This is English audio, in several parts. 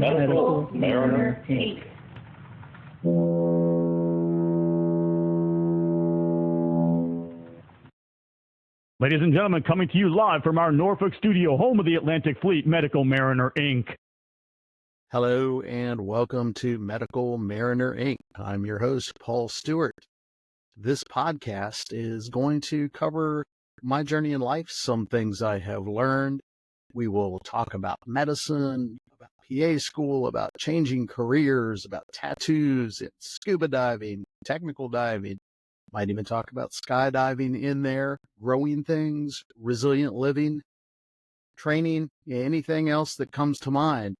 Medical Mariner Inc. Ladies and gentlemen, coming to you live from our Norfolk studio, home of the Atlantic Fleet, Medical Mariner Inc. Hello and welcome to Medical Mariner Inc. I'm your host, Paul Stewart. This podcast is going to cover my journey in life, some things I have learned. We will talk about medicine, about PA school, about changing careers, about tattoos, and scuba diving, technical diving. Might even talk about skydiving in there, growing things, resilient living, training, anything else that comes to mind.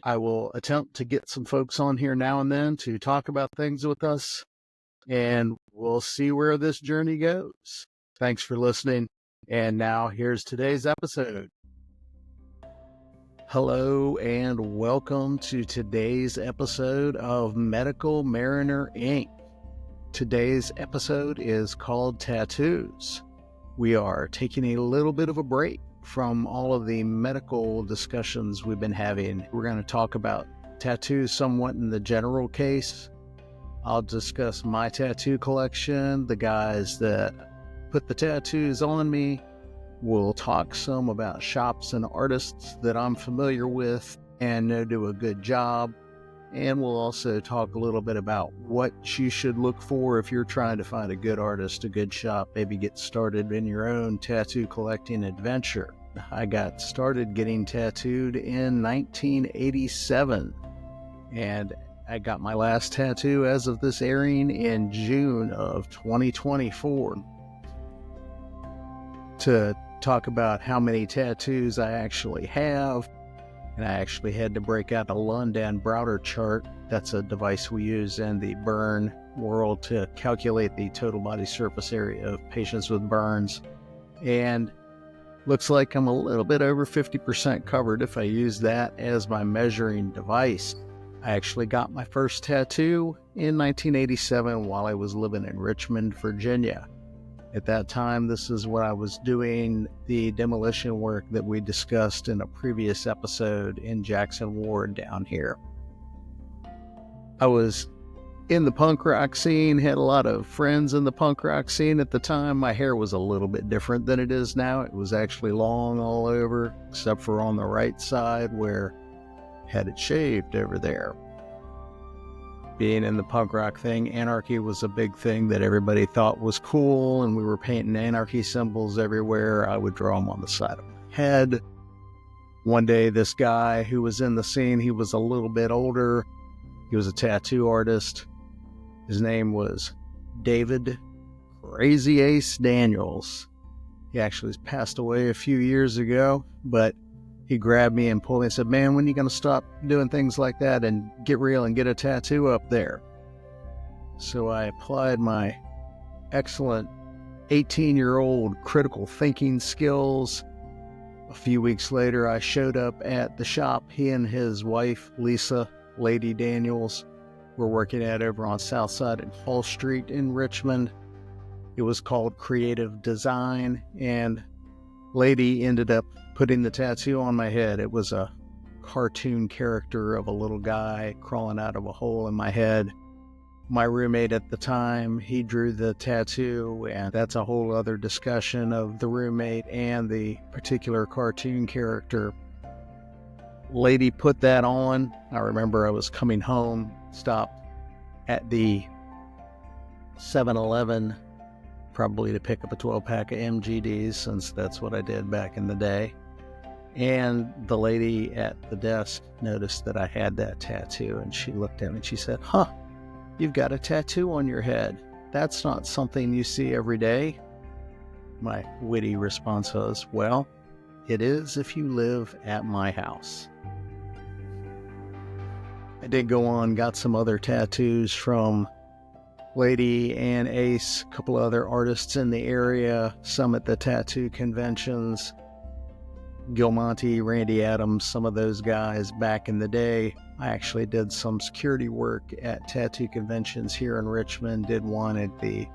I will attempt to get some folks on here now and then to talk about things with us, and we'll see where this journey goes. Thanks for listening, and now here's today's episode. Hello and welcome to today's episode of Medical Mariner Inc. Today's episode is called Tattoos. We are taking a little bit of a break from all of the medical discussions we've been having. We're going to talk about tattoos somewhat in the general case. I'll discuss my tattoo collection, the guys that put the tattoos on me. We'll talk some about shops and artists that I'm familiar with and know do a good job. And we'll also talk a little bit about what you should look for if you're trying to find a good artist, a good shop, maybe get started in your own tattoo collecting adventure. I got started getting tattooed in 1987, and I got my last tattoo as of this airing in June of 2024. To talk about how many tattoos I actually have, and I actually had to break out a Lundan-Browder chart. That's a device we use in the burn world to calculate the total body surface area of patients with burns. And looks like I'm a little bit over 50% covered if I use that as my measuring device. I actually got my first tattoo in 1987 while I was living in Richmond, Virginia. At that time, this is what I was doing the demolition work that we discussed in a previous episode in Jackson Ward down here. I was in the punk rock scene, had a lot of friends in the punk rock scene at the time. My hair was a little bit different than it is now. It was actually long all over, except for on the right side where I had it shaved over there. Being in the punk rock thing, anarchy was a big thing that everybody thought was cool, and we were painting anarchy symbols everywhere. I would draw them on the side of my head. One day, this guy who was in the scene, he was a little bit older. He was a tattoo artist. His name was David Crazy Ace Daniels. He actually passed away a few years ago, but he grabbed me and pulled me and said, "Man, when are you going to stop doing things like that and get real and get a tattoo up there?" So I applied my excellent 18-year-old critical thinking skills. A few weeks later, I showed up at the shop he and his wife, Lisa, Lady Daniels, were working at over on Southside and Hall Street in Richmond. It was called Creative Design, and Lady ended up putting the tattoo on my head. It was a cartoon character of a little guy crawling out of a hole in my head. My roommate at the time, he drew the tattoo, and that's a whole other discussion of the roommate and the particular cartoon character. Lady put that on. I remember I was coming home, stopped at the 7-Eleven, probably to pick up a 12-pack of MGDs, since that's what I did back in the day. And the lady at the desk noticed that I had that tattoo, and she looked at me and she said, "Huh, you've got a tattoo on your head. That's not something you see every day." My witty response was, "Well, it is if you live at my house." I did go on, got some other tattoos from Lady and Ace, a couple other artists in the area, some at the tattoo conventions. Gilmonte, Randy Adams, some of those guys back in the day. I actually did some security work at tattoo conventions here in Richmond, did one at the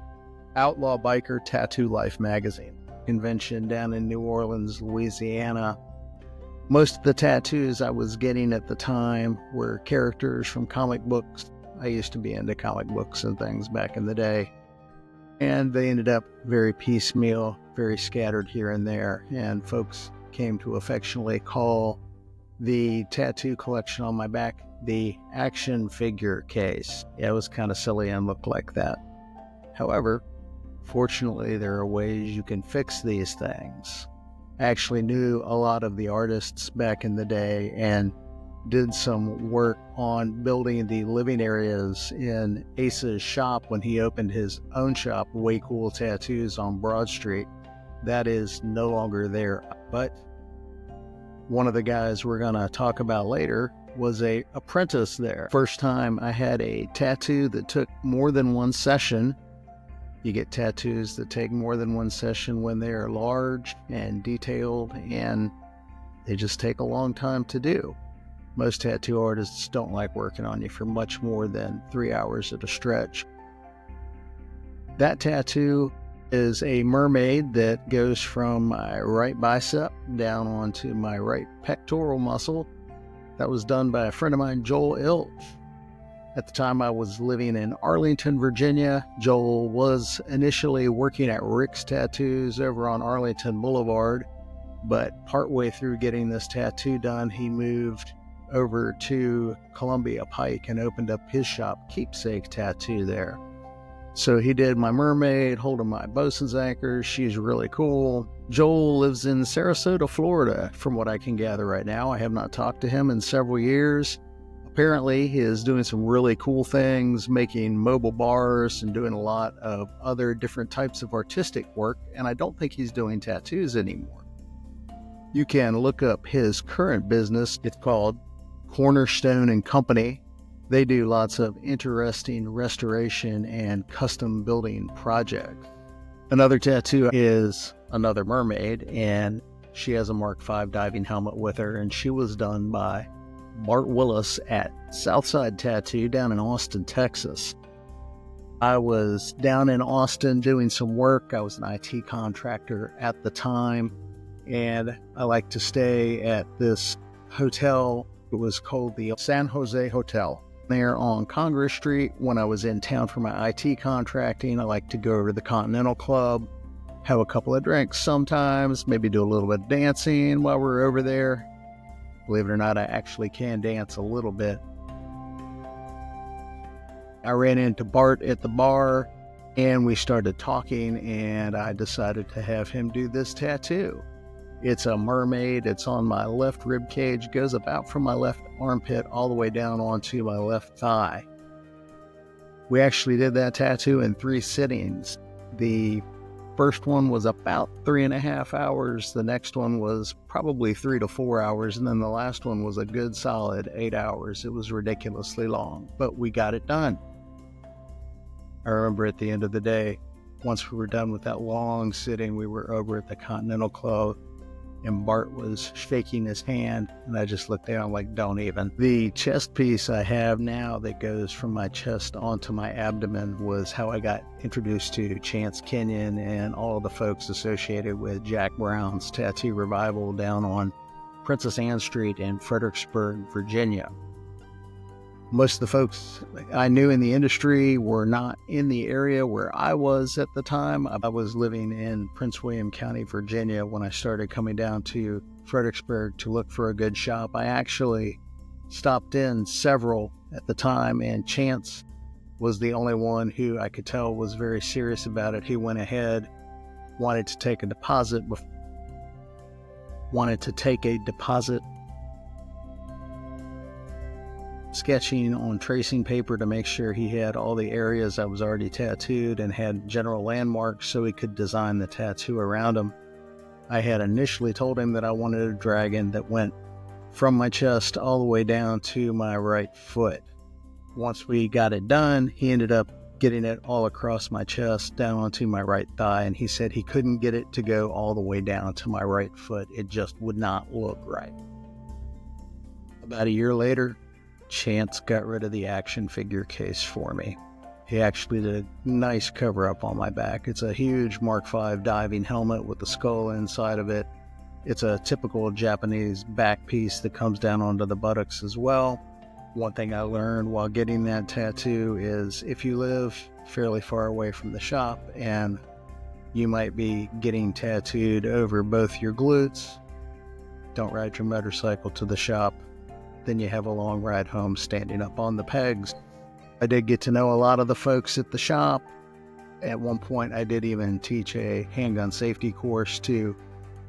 Outlaw Biker Tatoo Life magazine convention down in New Orleans, Louisiana. Most of the tattoos I was getting at the time were characters from comic books. I used to be into comic books and things back in the day. And they ended up very piecemeal, very scattered here and there. And folks came to affectionately call the tattoo collection on my back the action figure case. Yeah, it was kind of silly and looked like that. However, fortunately, there are ways you can fix these things. I actually knew a lot of the artists back in the day and did some work on building the living areas in Ace's shop when he opened his own shop, Way Cool Tattoos on Broad Street. That is no longer there. But one of the guys we're going to talk about later was an apprentice there. First time I had a tattoo that took more than one session. You get tattoos that take more than one session when they are large and detailed, and they just take a long time to do. Most tattoo artists don't like working on you for much more than 3 hours at a stretch. That tattoo is a mermaid that goes from my right bicep down onto my right pectoral muscle. That was done by a friend of mine, Joel Illch. At the time I was living in Arlington, Virginia. Joel was initially working at Rick's Tattoos over on Arlington Boulevard, but partway through getting this tattoo done, he moved over to Columbia Pike and opened up his shop, Keepsake Tattoo, there. So he did my mermaid, holding my bosun's anchor. She's really cool. Joel lives in Sarasota, Florida, from what I can gather right now. I have not talked to him in several years. Apparently, he is doing some really cool things, making mobile bars and doing a lot of other different types of artistic work, and I don't think he's doing tattoos anymore. You can look up his current business. It's called Cornerstone and Company. They do lots of interesting restoration and custom building projects. Another tattoo is another mermaid, and she has a Mark V diving helmet with her, and she was done by Bart Willis at Southside Tattoo down in Austin, Texas. I was down in Austin doing some work. I was an IT contractor at the time, and I like to stay at this hotel. It was called the San Jose Hotel. There on Congress Street. When I was in town for my IT contracting, I like to go over to the Continental Club, have a couple of drinks sometimes, maybe do a little bit of dancing while we're over there. Believe it or not, I actually can dance a little bit. I ran into Bart at the bar, and we started talking, and I decided to have him do this tattoo. It's a mermaid. It's on my left rib cage, goes about from my left armpit all the way down onto my left thigh. We actually did that tattoo in 3 sittings. The first one was about 3.5 hours. The next one was probably 3 to 4 hours. And then the last one was a good solid 8 hours. It was ridiculously long, but we got it done. I remember at the end of the day, once we were done with that long sitting, we were over at the Continental Club, and Bart was shaking his hand, and I just looked down like, don't even. The chest piece I have now that goes from my chest onto my abdomen was how I got introduced to Chance Kenyon and all of the folks associated with Jack Brown's Tattoo Revival down on Princess Anne Street in Fredericksburg, Virginia. Most of the folks I knew in the industry were not in the area where I was at the time. I was living in Prince William County, Virginia, when I started coming down to Fredericksburg to look for a good shop. I actually stopped in several at the time, and Chance was the only one who I could tell was very serious about it. He went ahead, wanted to take a deposit, sketching on tracing paper to make sure he had all the areas I was already tattooed and had general landmarks so he could design the tattoo around them. I had initially told him that I wanted a dragon that went from my chest all the way down to my right foot. Once we got it done, he ended up getting it all across my chest down onto my right thigh, and he said he couldn't get it to go all the way down to my right foot. It just would not look right. About a year later, Chance got rid of the action figure case for me. He actually did a nice cover up on my back. It's a huge Mark V diving helmet with the skull inside of it. It's a typical Japanese back piece that comes down onto the buttocks as well. One thing I learned while getting that tattoo is if you live fairly far away from the shop and you might be getting tattooed over both your glutes, don't ride your motorcycle to the shop. Then you have a long ride home standing up on the pegs. I did get to know a lot of the folks at the shop. At one point, I did even teach a handgun safety course to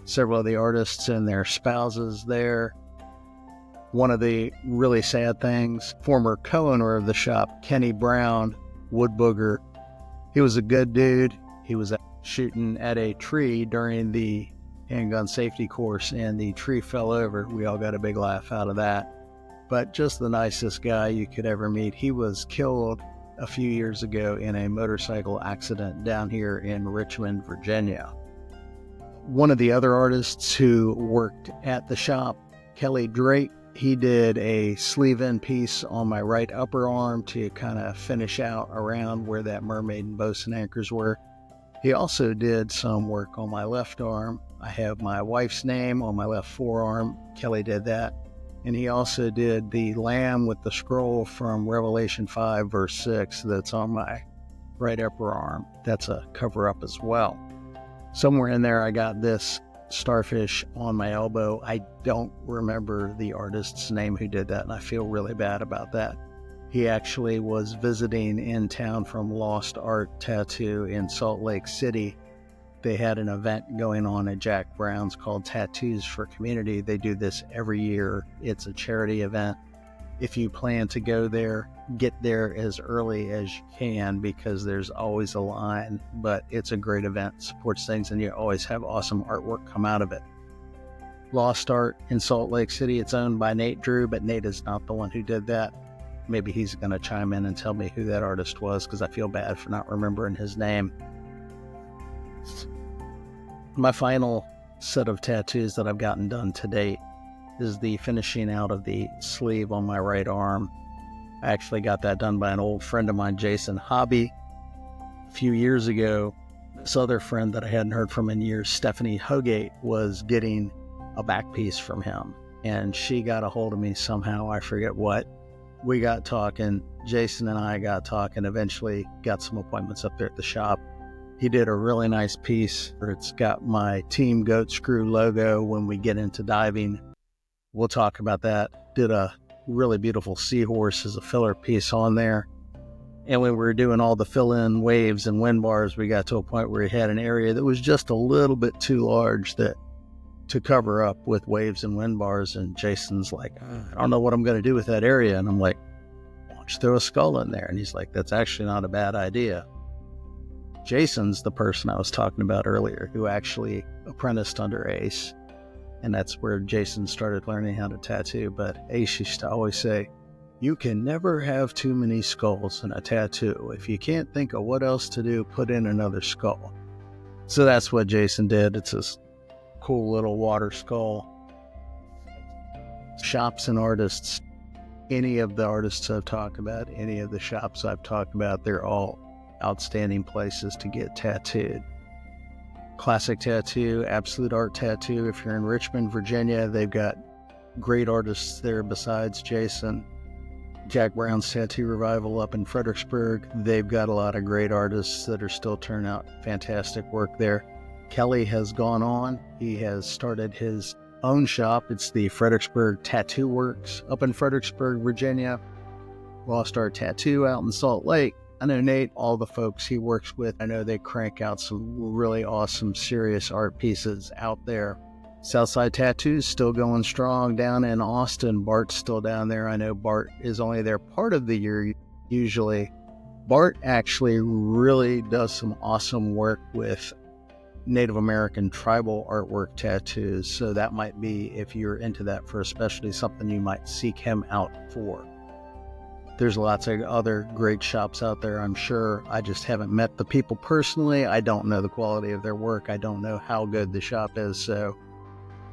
several of the artists and their spouses there. One of the really sad things, former co-owner of the shop, Kenny Brown, Wood Booger, he was a good dude. He was shooting at a tree during the handgun safety course and the tree fell over. We all got a big laugh out of that. But just the nicest guy you could ever meet. He was killed a few years ago in a motorcycle accident down here in Richmond, Virginia. One of the other artists who worked at the shop, Kelly Drake, he did a sleeve-in piece on my right upper arm to kind of finish out around where that mermaid and bosun anchors were. He also did some work on my left arm. I have my wife's name on my left forearm. Kelly did that. And he also did the lamb with the scroll from Revelation 5, verse 6 that's on my right upper arm. That's a cover-up as well. Somewhere in there, I got this starfish on my elbow. I don't remember the artist's name who did that, and I feel really bad about that. He actually was visiting in town from Lost Art Tattoo in Salt Lake City. They had an event going on at Jack Brown's called Tattoos for Community. They do this every year. It's a charity event. If you plan to go there, get there as early as you can because there's always a line, but it's a great event, supports things, and you always have awesome artwork come out of it. Lost Art in Salt Lake City, it's owned by Nate Drew, but Nate is not the one who did that. Maybe he's going to chime in and tell me who that artist was because I feel bad for not remembering his name. My final set of tattoos that I've gotten done to date is the finishing out of the sleeve on my right arm. I actually got that done by an old friend of mine, Jason Hobbie. A few years ago, this other friend that I hadn't heard from in years, Stephanie Hogate, was getting a back piece from him. And she got a hold of me somehow, I forget what. We got talking, Jason and I got talking, eventually got some appointments up there at the shop. He did a really nice piece where it's got my Team Goat Screw logo when we get into diving. We'll talk about that. Did a really beautiful seahorse as a filler piece on there. And when we were doing all the fill-in waves and wind bars, we got to a point where we had an area that was just a little bit too large to cover up with waves and wind bars. And Jason's like, I don't know what I'm going to do with that area. And I'm like, why don't you throw a skull in there? And he's like, that's actually not a bad idea. Jason's the person I was talking about earlier who actually apprenticed under Ace. And that's where Jason started learning how to tattoo. But Ace used to always say, you can never have too many skulls in a tattoo. If you can't think of what else to do, put in another skull. So that's what Jason did. It's this cool little water skull. Shops and artists, any of the artists I've talked about, any of the shops I've talked about, they're all outstanding places to get tattooed. Classic Tattoo, Absolute Art Tattoo. If you're in Richmond, Virginia, they've got great artists there besides Jason. Jack Brown's Tattoo Revival up in Fredericksburg, they've got a lot of great artists that are still turning out fantastic work there. Kelly has gone on. He has started his own shop. It's the Fredericksburg Tattoo Works up in Fredericksburg, Virginia. Lost Art Tattoo out in Salt Lake. I know Nate, all the folks he works with, I know they crank out some really awesome, serious art pieces out there. Southside Tattoo's still going strong down in Austin. Bart's still down there. I know Bart is only there part of the year usually. Bart actually really does some awesome work with Native American tribal artwork tattoos. So that might be, if you're into that for a specialty, something you might seek him out for. There's lots of other great shops out there, I'm sure. I just haven't met the people personally. I don't know the quality of their work. I don't know how good the shop is, so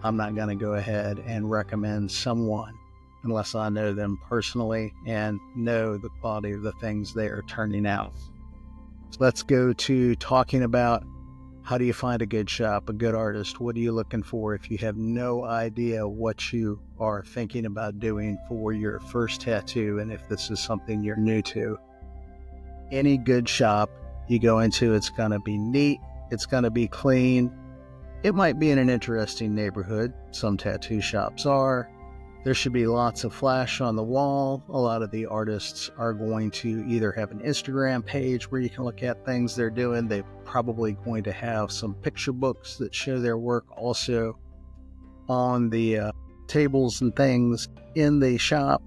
I'm not going to go ahead and recommend someone unless I know them personally and know the quality of the things they are turning out. So let's go to talking about How do you find a good shop, a good artist? What are you looking for if you have no idea what you are thinking about doing for your first tattoo, and if this is something you're new to? Any good shop you go into, it's going to be neat, it's going to be clean. It might be in an interesting neighborhood. Some tattoo shops are. There should be lots of flash on the wall. A lot of the artists are going to either have an Instagram page where you can look at things they're doing. They're probably going to have some picture books that show their work also on the tables and things in the shop.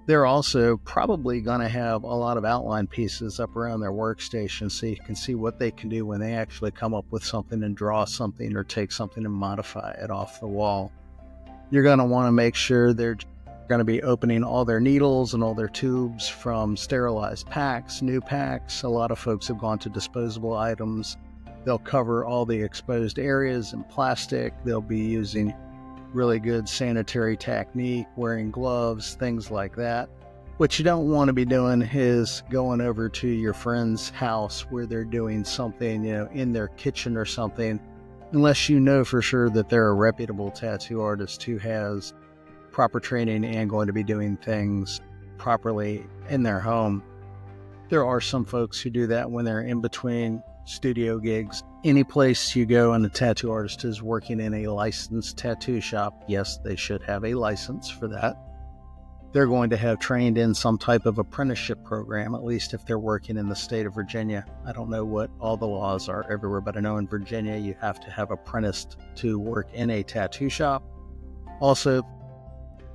They're also probably going to have a lot of outline pieces up around their workstation so you can see what they can do when they actually come up with something and draw something or take something and modify it off the wall. You're going to want to make sure they're going to be opening all their needles and all their tubes from sterilized packs, new packs. A lot of folks have gone to disposable items. They'll cover all the exposed areas in plastic. They'll be using really good sanitary technique, wearing gloves, things like that. What you don't want to be doing is going over to your friend's house where they're doing something, in their kitchen or something, unless you know for sure that they're a reputable tattoo artist who has proper training and going to be doing things properly in their home. There are some folks who do that when they're in between studio gigs. Any place you go and a tattoo artist is working in a licensed tattoo shop, yes, they should have a license for that. They're going to have trained in some type of apprenticeship program, at least if they're working in the state of Virginia. I don't know what all the laws are everywhere, but I know in Virginia you have to have apprenticed to work in a tattoo shop. Also,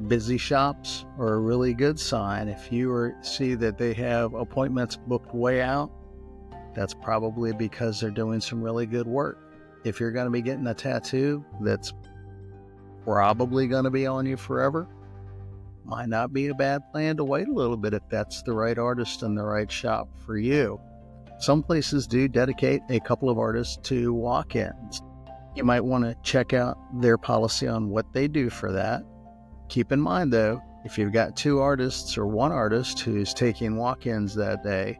busy shops are a really good sign. If you see that they have appointments booked way out, that's probably because they're doing some really good work. If you're going to be getting a tattoo that's probably going to be on you forever, might not be a bad plan to wait a little bit if that's the right artist and the right shop for you. Some places do dedicate a couple of artists to walk-ins. You might want to check out their policy on what they do for that. Keep in mind, though, if you've got two artists or one artist who's taking walk-ins that day,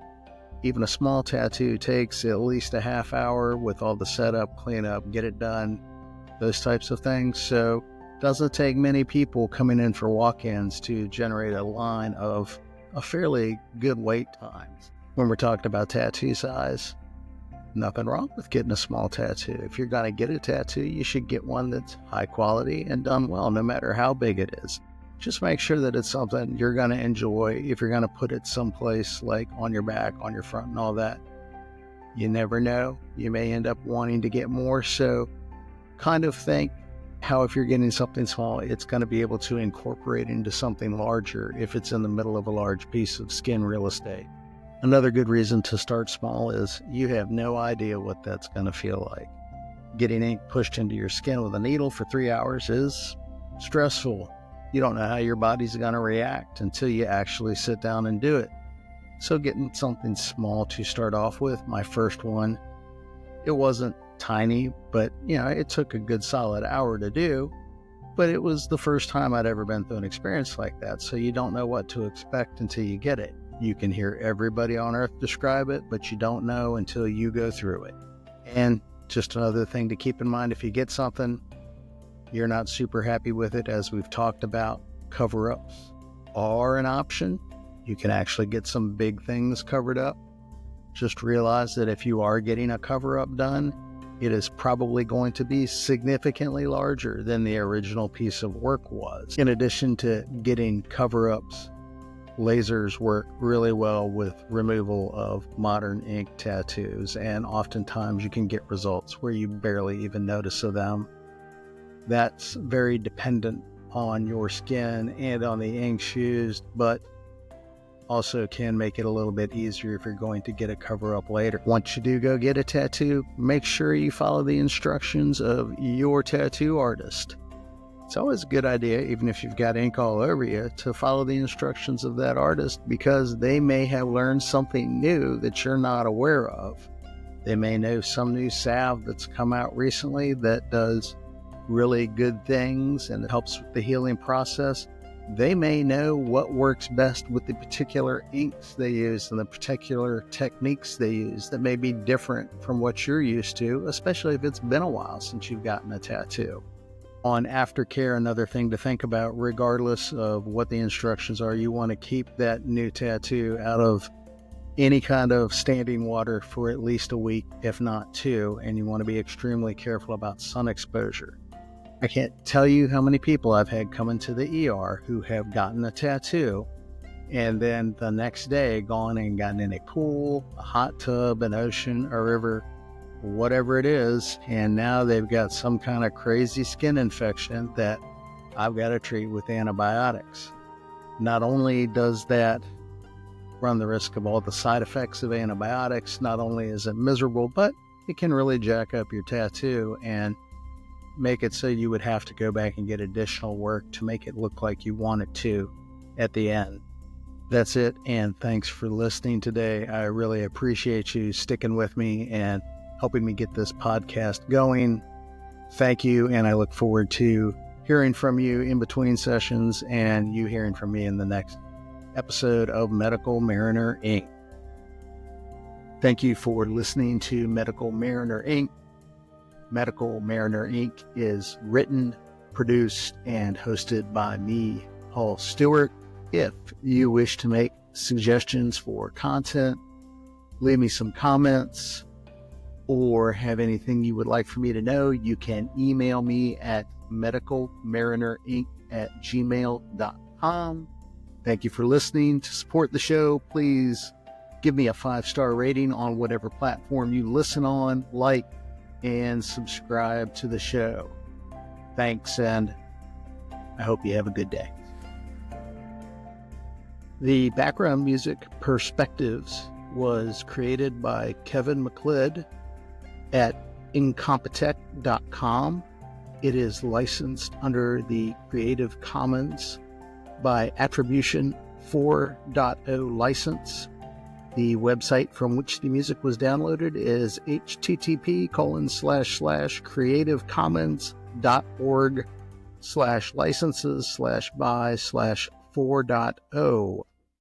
even a small tattoo takes at least a half hour with all the setup, cleanup, get it done, those types of things. So it doesn't take many people coming in for walk-ins to generate a line of a fairly good wait times. When we're talking about tattoo size, nothing wrong with getting a small tattoo. If you're going to get a tattoo, you should get one that's high quality and done well, no matter how big it is. Just make sure that it's something you're going to enjoy. If you're going to put it someplace like on your back, on your front and all that, you never know. You may end up wanting to get more. So kind of think how if you're getting something small, it's going to be able to incorporate into something larger if it's in the middle of a large piece of skin real estate. Another good reason to start small is you have no idea what that's going to feel like. Getting ink pushed into your skin with a needle for 3 hours is stressful. You don't know how your body's going to react until you actually sit down and do it. So getting something small to start off with, my first one, it wasn't tiny, but it took a good solid hour to do, but it was the first time I'd ever been through an experience like that. So you don't know what to expect until you get it. You can hear everybody on earth describe it, but you don't know until you go through it. And just another thing to keep in mind, if you get something, you're not super happy with it, as we've talked about, cover-ups are an option. You can actually get some big things covered up. Just realize that if you are getting a cover-up done, it is probably going to be significantly larger than the original piece of work was. In addition to getting cover-ups, lasers work really well with removal of modern ink tattoos, and oftentimes you can get results where you barely even notice of them. That's very dependent on your skin and on the inks used, but also can make it a little bit easier if you're going to get a cover-up later. Once you do go get a tattoo, make sure you follow the instructions of your tattoo artist. It's always a good idea, even if you've got ink all over you, to follow the instructions of that artist, because they may have learned something new that you're not aware of. They may know some new salve that's come out recently that does really good things and it helps with the healing process. they may know what works best with the particular inks they use and the particular techniques they use that may be different from what you're used to, especially if it's been a while since you've gotten a tattoo. On aftercare, another thing to think about, regardless of what the instructions are, you want to keep that new tattoo out of any kind of standing water for at least a week, if not 2, and you want to be extremely careful about sun exposure. I can't tell you how many people I've had come into the ER who have gotten a tattoo and then the next day gone and gotten in a pool, a hot tub, an ocean, a river, whatever it is, and now they've got some kind of crazy skin infection that I've got to treat with antibiotics. Not only does that run the risk of all the side effects of antibiotics, not only is it miserable, but it can really jack up your tattoo and make it so you would have to go back and get additional work to make it look like you want it to at the end. That's it, and thanks for listening today. I really appreciate you sticking with me and helping me get this podcast going. Thank you, and I look forward to hearing from you in between sessions and you hearing from me in the next episode of Medical Mariner Inc. Thank you for listening to Medical Mariner Inc. Medical Mariner Inc. is written, produced, and hosted by me, Paul Stewart. If you wish to make suggestions for content, leave me some comments, or have anything you would like for me to know, you can email me at medicalmarinerinc@gmail.com. Thank you for listening. To support the show, please give me a 5-star rating on whatever platform you listen on, like, and subscribe to the show. Thanks, and I hope you have a good day. The background music Perspectives was created by Kevin McLeod at incompetech.com. It is licensed under the Creative Commons by Attribution 4.0 license. The website from which the music was downloaded is http://creativecommons.org/licenses/by/4.0.